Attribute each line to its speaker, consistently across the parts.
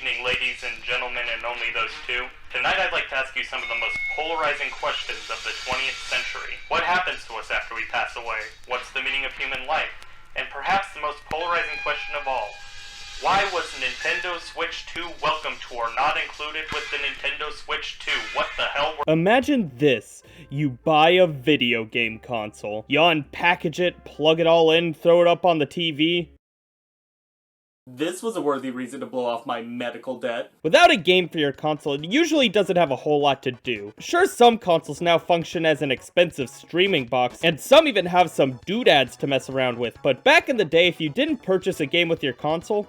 Speaker 1: evening, ladies and gentlemen, and only those two. Tonight I'd like to ask you some of the most polarizing questions of the 20th century. What happens to us after we pass away? What's the meaning of human life? And perhaps the most polarizing question of all, why was Nintendo Switch 2 Welcome Tour not included with the Nintendo Switch 2? What the hell were—
Speaker 2: Imagine this. You buy a video game console. You unpackage it, plug it all in, throw it up on the TV. This was a worthy reason to blow off my medical debt. Without a game for your console, it usually doesn't have a whole lot to do. Sure, some consoles now function as an expensive streaming box, and some even have some doodads to mess around with, but back in the day, if you didn't purchase a game with your console,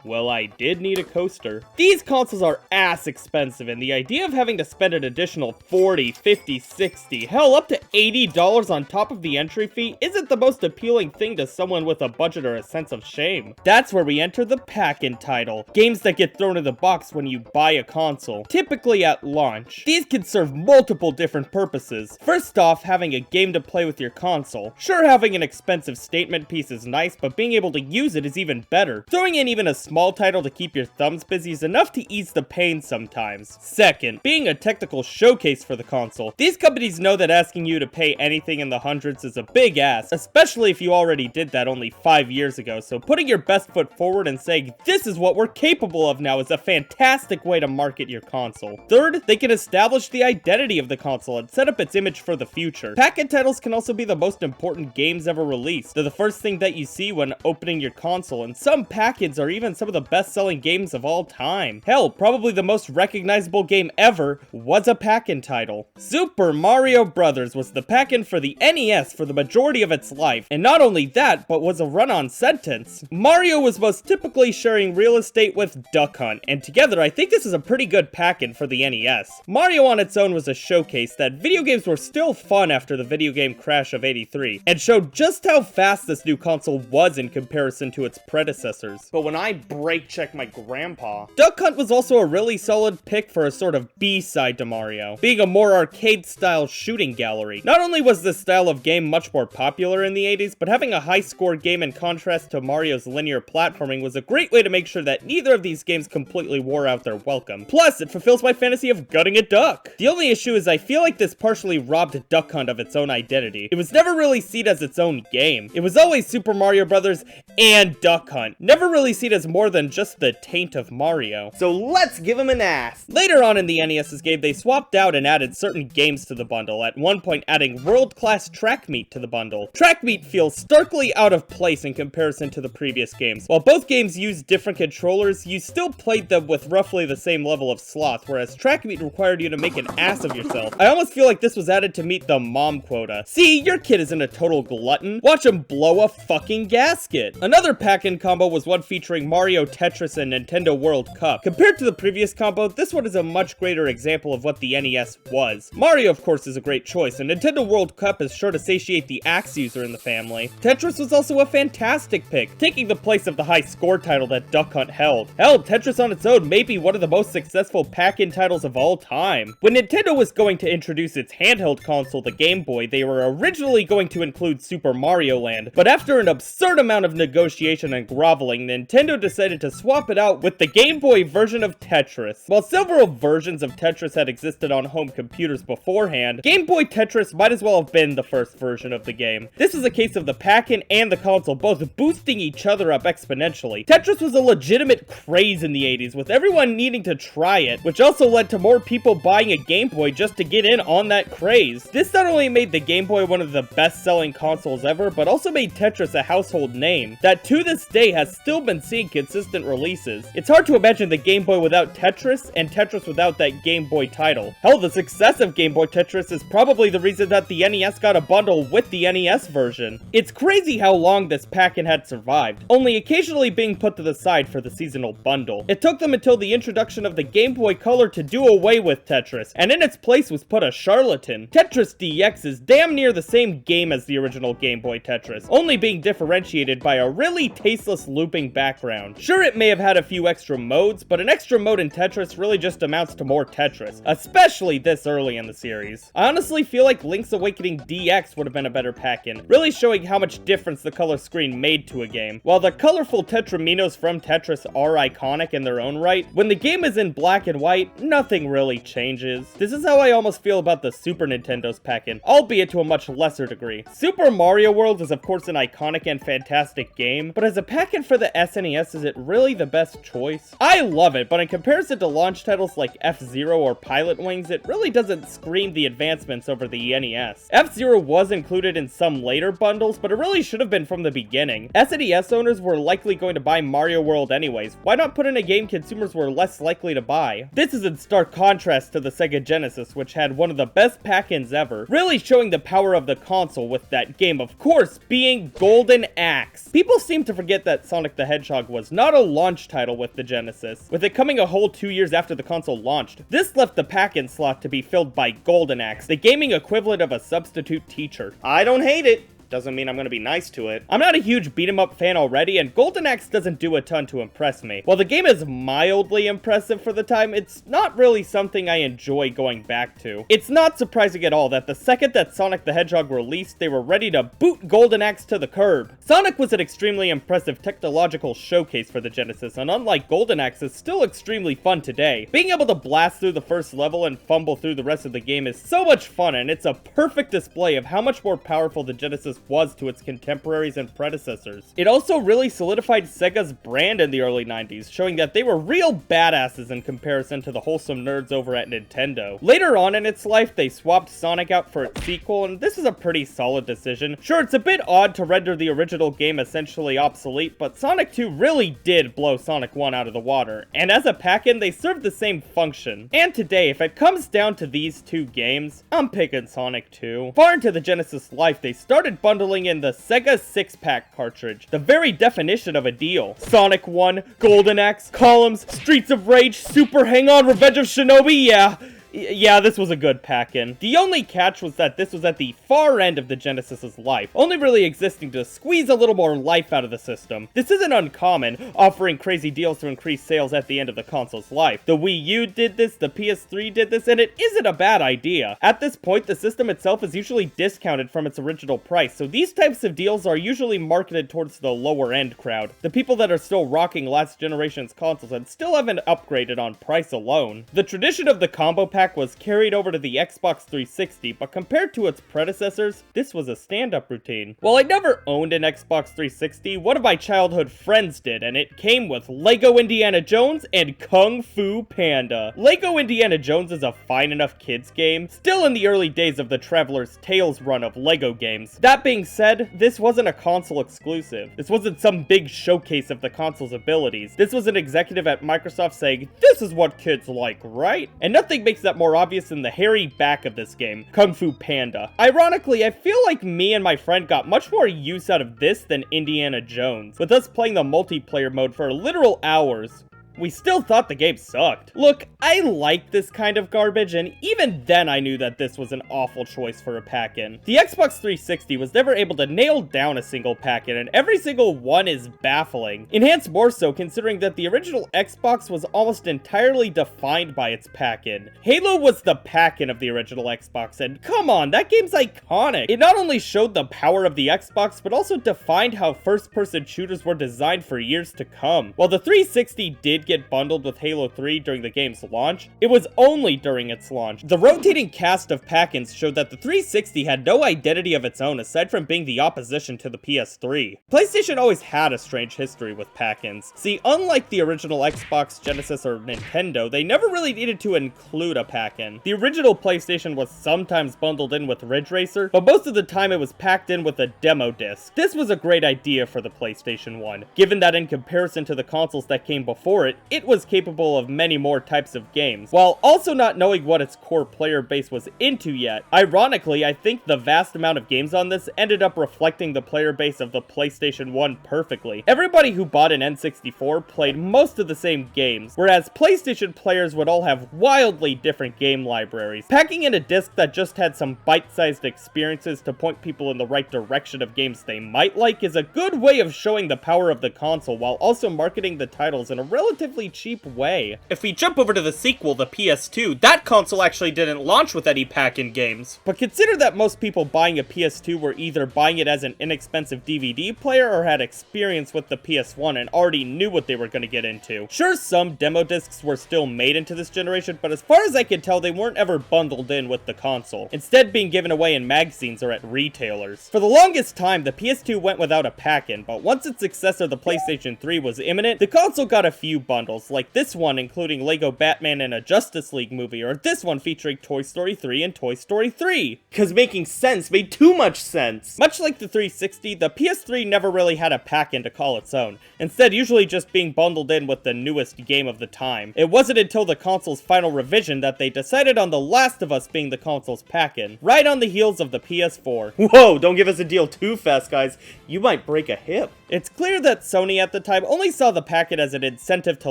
Speaker 2: well, I did need a coaster. These consoles are ass expensive, and the idea of having to spend an additional $40, $50, $60, hell up to $80 on top of the entry fee isn't the most appealing thing to someone with a budget or a sense of shame. That's where we enter the pack-in title, games that get thrown in the box when you buy a console, typically at launch. These can serve multiple different purposes. First off, having a game to play with your console. Sure, having an expensive statement piece is nice, but being able to use it is even better. Throwing in even a small title to keep your thumbs busy is enough to ease the pain sometimes. Second, being a technical showcase for the console. These companies know that asking you to pay anything in the hundreds is a big ask, especially if you already did that only 5 years ago, so putting your best foot forward and saying, this is what we're capable of now, is a fantastic way to market your console. Third, they can establish the identity of the console and set up its image for the future. Pack-in titles can also be the most important games ever released. They're the first thing that you see when opening your console, and some pack-ins are even some of the best-selling games of all time. Hell, probably the most recognizable game ever was a pack-in title. Super Mario Bros. Was the pack-in for the NES for the majority of its life, and not only that, but was a run-on sentence. Mario was most typically sharing real estate with Duck Hunt, and together I think this is a pretty good pack-in for the NES. Mario on its own was a showcase that video games were still fun after the video game crash of '83, and showed just how fast this new console was in comparison to its predecessors. But when I brake check my grandpa, Duck Hunt was also a really solid pick for a sort of B-side to Mario, being a more arcade-style shooting gallery. Not only was this style of game much more popular in the 80s, but having a high-score game in contrast to Mario's linear platforming was a great way to make sure that neither of these games completely wore out their welcome. Plus, it fulfills my fantasy of gutting a duck. The only issue is I feel like this partially robbed Duck Hunt of its own identity. It was never really seen as its own game. It was always Super Mario Bros. And Duck Hunt, never really seen as more than just the taint of Mario. So let's give him an ass. Later on in the NES's game, they swapped out and added certain games to the bundle, at one point adding world-class track meet to the bundle. Track meet feels starkly out of place in comparison to the previous games. While both games used different controllers, you still played them with roughly the same level of sloth, whereas track meet required you to make an ass of yourself. I almost feel like this was added to meet the mom quota. See, your kid isn't a total glutton. Watch him blow a fucking gasket. Another pack-in combo was one featuring Mario, Tetris, and Nintendo World Cup. Compared to the previous combo, this one is a much greater example of what the NES was. Mario, of course, is a great choice, and Nintendo World Cup is sure to satiate the axe user in the family. Tetris was also a fantastic pick, taking the place of the high score title that Duck Hunt held. Hell, Tetris on its own may be one of the most successful pack-in titles of all time. When Nintendo was going to introduce its handheld console, the Game Boy, they were originally going to include Super Mario Land, but after an absurd amount of negotiation and groveling, Nintendo decided to swap it out with the Game Boy version of Tetris. While several versions of Tetris had existed on home computers beforehand, Game Boy Tetris might as well have been the first version of the game. This is a case of the pack-in and the console both boosting each other up exponentially. Tetris was a legitimate craze in the 80s, with everyone needing to try it, which also led to more people buying a Game Boy just to get in on that craze. This not only made the Game Boy one of the best-selling consoles ever, but also made Tetris a household name that to this day has still been seeing consistent releases. It's hard to imagine the Game Boy without Tetris, and Tetris without that Game Boy title. Hell, the success of Game Boy Tetris is probably the reason that the NES got a bundle with the NES version. It's crazy how long this pack-in had survived, only occasionally being put to the side for the seasonal bundle. It took them until the introduction of the Game Boy Color to do away with Tetris, and in its place was put a charlatan. Tetris DX is damn near the same game as the original Game Boy Tetris, only being differentiated by a really tasteless looping background. Sure, it may have had a few extra modes, but an extra mode in Tetris really just amounts to more Tetris, especially this early in the series. I honestly feel like Link's Awakening DX would have been a better pack-in, really showing how much difference the color screen made to a game. While the colorful Tetraminos from Tetris are iconic in their own right, when the game is in black and white, nothing really changes. This is how I almost feel about the Super Nintendo's pack-in, albeit to a much lesser degree. Super Mario World is of course an iconic and fantastic game, but as a pack-in for the SNES, is it really the best choice? I love it, but in comparison to launch titles like F-Zero or Pilot Wings, it really doesn't scream the advancements over the NES. F-Zero was included in some later bundles, but it really should have been from the beginning. SNES owners were likely going to buy Mario World anyways. Why not put in a game consumers were less likely to buy? This is in stark contrast to the Sega Genesis, which had one of the best pack-ins ever, really showing the power of the console, with that game of course being Golden Axe. People seem to forget that Sonic the Hedgehog was not a launch title with the Genesis, with it coming a whole 2 years after the console launched. This left the pack-in slot to be filled by Golden Axe, the gaming equivalent of a substitute teacher. I don't hate it. Doesn't mean I'm gonna be nice to it. I'm not a huge beat-em-up fan already, and Golden Axe doesn't do a ton to impress me. While the game is mildly impressive for the time, it's not really something I enjoy going back to. It's not surprising at all that the second that Sonic the Hedgehog released, they were ready to boot Golden Axe to the curb. Sonic was an extremely impressive technological showcase for the Genesis, and unlike Golden Axe, is still extremely fun today. Being able to blast through the first level and fumble through the rest of the game is so much fun, and it's a perfect display of how much more powerful the Genesis was to its contemporaries and predecessors. It also really solidified Sega's brand in the early 90s, showing that they were real badasses in comparison to the wholesome nerds over at Nintendo. Later on in its life, they swapped Sonic out for its sequel, and this is a pretty solid decision. Sure, it's a bit odd to render the original game essentially obsolete, but Sonic 2 really did blow Sonic 1 out of the water, and as a pack-in, they served the same function. And today, if it comes down to these two games, I'm picking Sonic 2. Far into the Genesis life, they started bundling in the Sega 6-pack cartridge, the very definition of a deal. Sonic 1, Golden Axe, Columns, Streets of Rage, Super Hang-On, Revenge of Shinobi, yeah, this was a good pack-in. The only catch was that this was at the far end of the Genesis's life, only really existing to squeeze a little more life out of the system. This isn't uncommon, offering crazy deals to increase sales at the end of the console's life. The Wii U did this, the PS3 did this, and it isn't a bad idea. At this point, the system itself is usually discounted from its original price, so these types of deals are usually marketed towards the lower end crowd, the people that are still rocking last generation's consoles and still haven't upgraded on price alone. The tradition of the combo pack was carried over to the Xbox 360, but compared to its predecessors, this was a stand-up routine. While I never owned an Xbox 360, one of my childhood friends did, and it came with LEGO Indiana Jones and Kung Fu Panda. LEGO Indiana Jones is a fine enough kids game, still in the early days of the Traveler's Tales run of LEGO games. That being said, this wasn't a console exclusive. This wasn't some big showcase of the console's abilities. This was an executive at Microsoft saying, "This is what kids like, right?" And nothing makes that more obvious than the hairy back of this game, Kung Fu Panda. Ironically, I feel like me and my friend got much more use out of this than Indiana Jones, with us playing the multiplayer mode for literal hours. We still thought the game sucked. Look, I like this kind of garbage, and even then I knew that this was an awful choice for a pack-in. The Xbox 360 was never able to nail down a single pack-in, and every single one is baffling. Enhanced more so considering that the original Xbox was almost entirely defined by its pack-in. Halo was the pack-in of the original Xbox, and come on, that game's iconic. It not only showed the power of the Xbox, but also defined how first-person shooters were designed for years to come. While the 360 did get bundled with Halo 3 during the game's launch, it was only during its launch. The rotating cast of pack-ins showed that the 360 had no identity of its own aside from being the opposition to the PS3. PlayStation always had a strange history with pack-ins. See, unlike the original Xbox, Genesis, or Nintendo, they never really needed to include a pack-in. The original PlayStation was sometimes bundled in with Ridge Racer, but most of the time it was packed in with a demo disc. This was a great idea for the PlayStation 1, given that in comparison to the consoles that came before it, but it was capable of many more types of games, while also not knowing what its core player base was into yet. Ironically, I think the vast amount of games on this ended up reflecting the player base of the PlayStation 1 perfectly. Everybody who bought an N64 played most of the same games, whereas PlayStation players would all have wildly different game libraries. Packing in a disc that just had some bite-sized experiences to point people in the right direction of games they might like is a good way of showing the power of the console while also marketing the titles in a relatively cheap way. If we jump over to the sequel, the PS2, that console actually didn't launch with any pack-in games. But consider that most people buying a PS2 were either buying it as an inexpensive DVD player or had experience with the PS1 and already knew what they were going to get into. Sure, some demo discs were still made into this generation, but as far as I could tell, they weren't ever bundled in with the console, instead being given away in magazines or at retailers. For the longest time, the PS2 went without a pack-in, but once its successor, the PlayStation 3, was imminent, the console got a few bundles, like this one including Lego Batman and a Justice League movie, or this one featuring Toy Story 3 and Toy Story 3. Cause making sense made too much sense. Much like the 360, the PS3 never really had a pack-in to call its own, instead usually just being bundled in with the newest game of the time. It wasn't until the console's final revision that they decided on The Last of Us being the console's pack-in, right on the heels of the PS4. Whoa, don't give us a deal too fast, guys. You might break a hip. It's clear that Sony at the time only saw the pack-in as an incentive to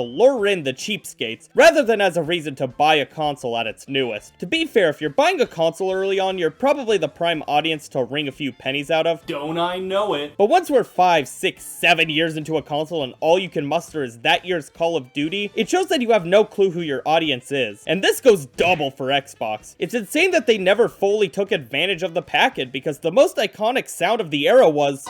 Speaker 2: lure in the cheapskates, rather than as a reason to buy a console at its newest. To be fair, if you're buying a console early on, you're probably the prime audience to wring a few pennies out of. Don't I know it? But once we're 5, 6, 7 years into a console and all you can muster is that year's Call of Duty, it shows that you have no clue who your audience is. And this goes double for Xbox. It's insane that they never fully took advantage of the pack-in, because the most iconic sound of the era was...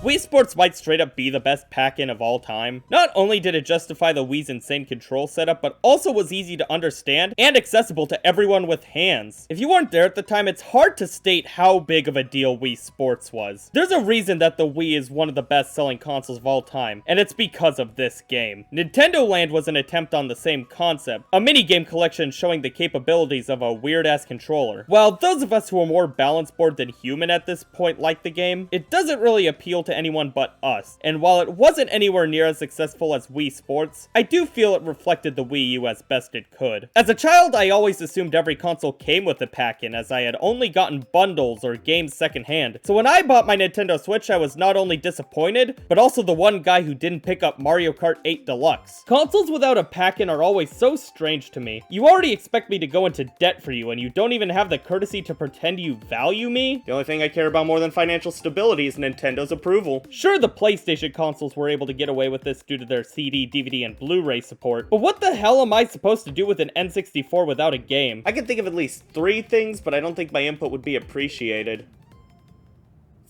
Speaker 2: Wii Sports might straight up be the best pack-in of all time. Not only did it justify the Wii's insane control setup, but also was easy to understand and accessible to everyone with hands. If you weren't there at the time, it's hard to state how big of a deal Wii Sports was. There's a reason that the Wii is one of the best-selling consoles of all time, and it's because of this game. Nintendo Land was an attempt on the same concept, a mini-game collection showing the capabilities of a weird-ass controller. While those of us who are more balance-board than human at this point like the game, it doesn't really appeal to anyone but us, and while it wasn't anywhere near as successful as Wii Sports, I do feel it reflected the Wii U as best it could. As a child, I always assumed every console came with a pack-in, as I had only gotten bundles or games secondhand, so when I bought my Nintendo Switch, I was not only disappointed, but also the one guy who didn't pick up Mario Kart 8 Deluxe. Consoles without a pack-in are always so strange to me. You already expect me to go into debt for you, and you don't even have the courtesy to pretend you value me? The only thing I care about more than financial stability is Nintendo's approval. Sure, the PlayStation consoles were able to get away with this due to their CD, DVD, and Blu-ray support, but what the hell am I supposed to do with an N64 without a game? I can think of at least 3 things, but I don't think my input would be appreciated.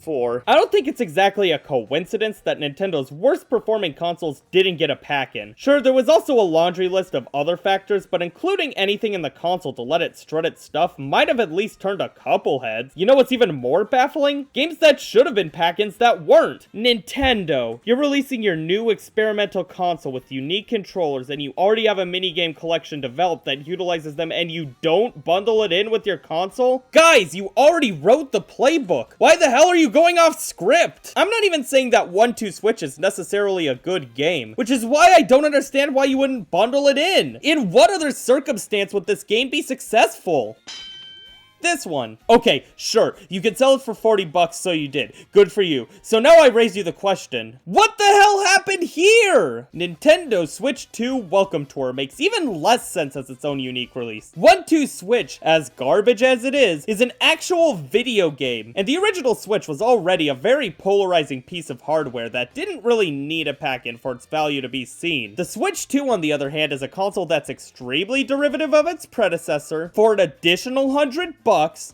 Speaker 2: 4. I don't think it's exactly a coincidence that Nintendo's worst performing consoles didn't get a pack-in. Sure, there was also a laundry list of other factors, but including anything in the console to let it strut its stuff might have at least turned a couple heads. You know what's even more baffling? Games that should have been pack-ins that weren't. Nintendo, you're releasing your new experimental console with unique controllers and you already have a minigame collection developed that utilizes them and you don't bundle it in with your console? Guys, you already wrote the playbook. Why the hell are you going off script? I'm not even saying that 1-2 Switch is necessarily a good game, which is why I don't understand why you wouldn't bundle it in. In what other circumstance would this game be successful? This one. Okay, sure, you could sell it for $40, so you did. Good for you. So now I raise you the question, what the hell happened here? Nintendo Switch 2 Welcome Tour makes even less sense as its own unique release. 1-2 Switch, as garbage as it is an actual video game. And the original Switch was already a very polarizing piece of hardware that didn't really need a pack-in for its value to be seen. The Switch 2, on the other hand, is a console that's extremely derivative of its predecessor for an additional $100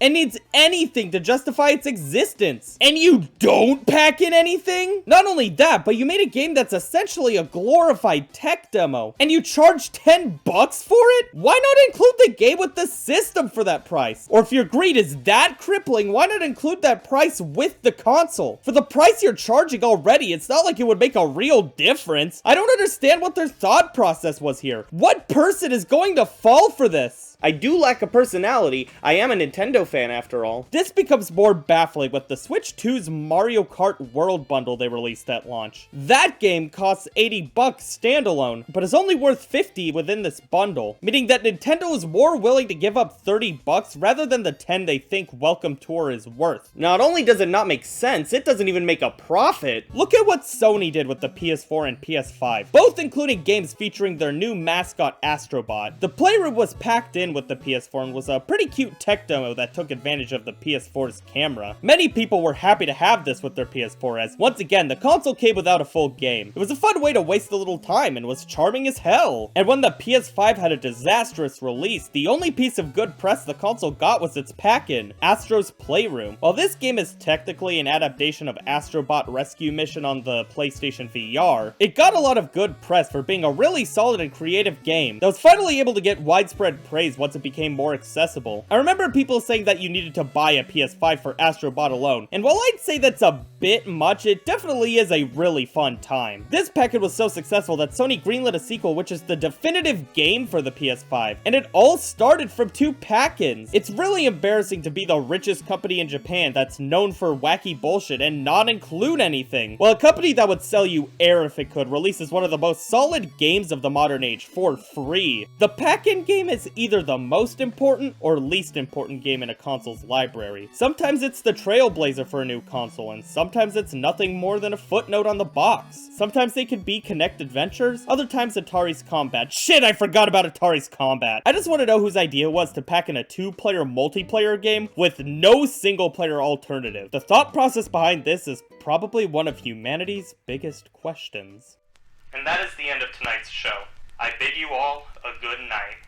Speaker 2: and needs anything to justify its existence. And you don't pack in anything? Not only that, but you made a game that's essentially a glorified tech demo, and you charge $10 for it? Why not include the game with the system for that price? Or if your greed is that crippling, why not include that price with the console? For the price you're charging already, it's not like it would make a real difference. I don't understand what their thought process was here. What person is going to fall for this? games. I do lack a personality, I am a Nintendo fan after all. This becomes more baffling with the Switch 2's Mario Kart World Bundle they released at launch. That game costs $80 standalone, but is only worth $50 within this bundle, meaning that Nintendo is more willing to give up $30 rather than the $10 they think Welcome Tour is worth. Not only does it not make sense, it doesn't even make a profit. Look at what Sony did with the PS4 and PS5, both including games featuring their new mascot Astrobot. The Playroom was packed in with the PS4 and was a pretty cute tech demo that took advantage of the PS4's camera. Many people were happy to have this with their PS4 as, once again, the console came without a full game. It was a fun way to waste a little time and was charming as hell. And when the PS5 had a disastrous release, the only piece of good press the console got was its pack-in, Astro's Playroom. While this game is technically an adaptation of Astrobot Rescue Mission on the PlayStation VR, it got a lot of good press for being a really solid and creative game that was finally able to get widespread praise once it became more accessible. I remember people saying that you needed to buy a PS5 for Astrobot alone, and while I'd say that's a bit much, it definitely is a really fun time. This pack-in was so successful that Sony greenlit a sequel which is the definitive game for the PS5, and it all started from 2 pack-ins. It's really embarrassing to be the richest company in Japan that's known for wacky bullshit and not include anything, while a company that would sell you air if it could releases one of the most solid games of the modern age for free. The pack-in game is either the most important or least important game in a console's library. Sometimes it's the trailblazer for a new console, and sometimes it's nothing more than a footnote on the box. Sometimes they can be Kinect adventures, other times Atari's Combat. Shit, I forgot about Atari's Combat. I just want to know whose idea it was to pack in a 2-player multiplayer game with no single-player alternative. The thought process behind this is probably one of humanity's biggest questions.
Speaker 1: And that is the end of tonight's show. I bid you all a good night.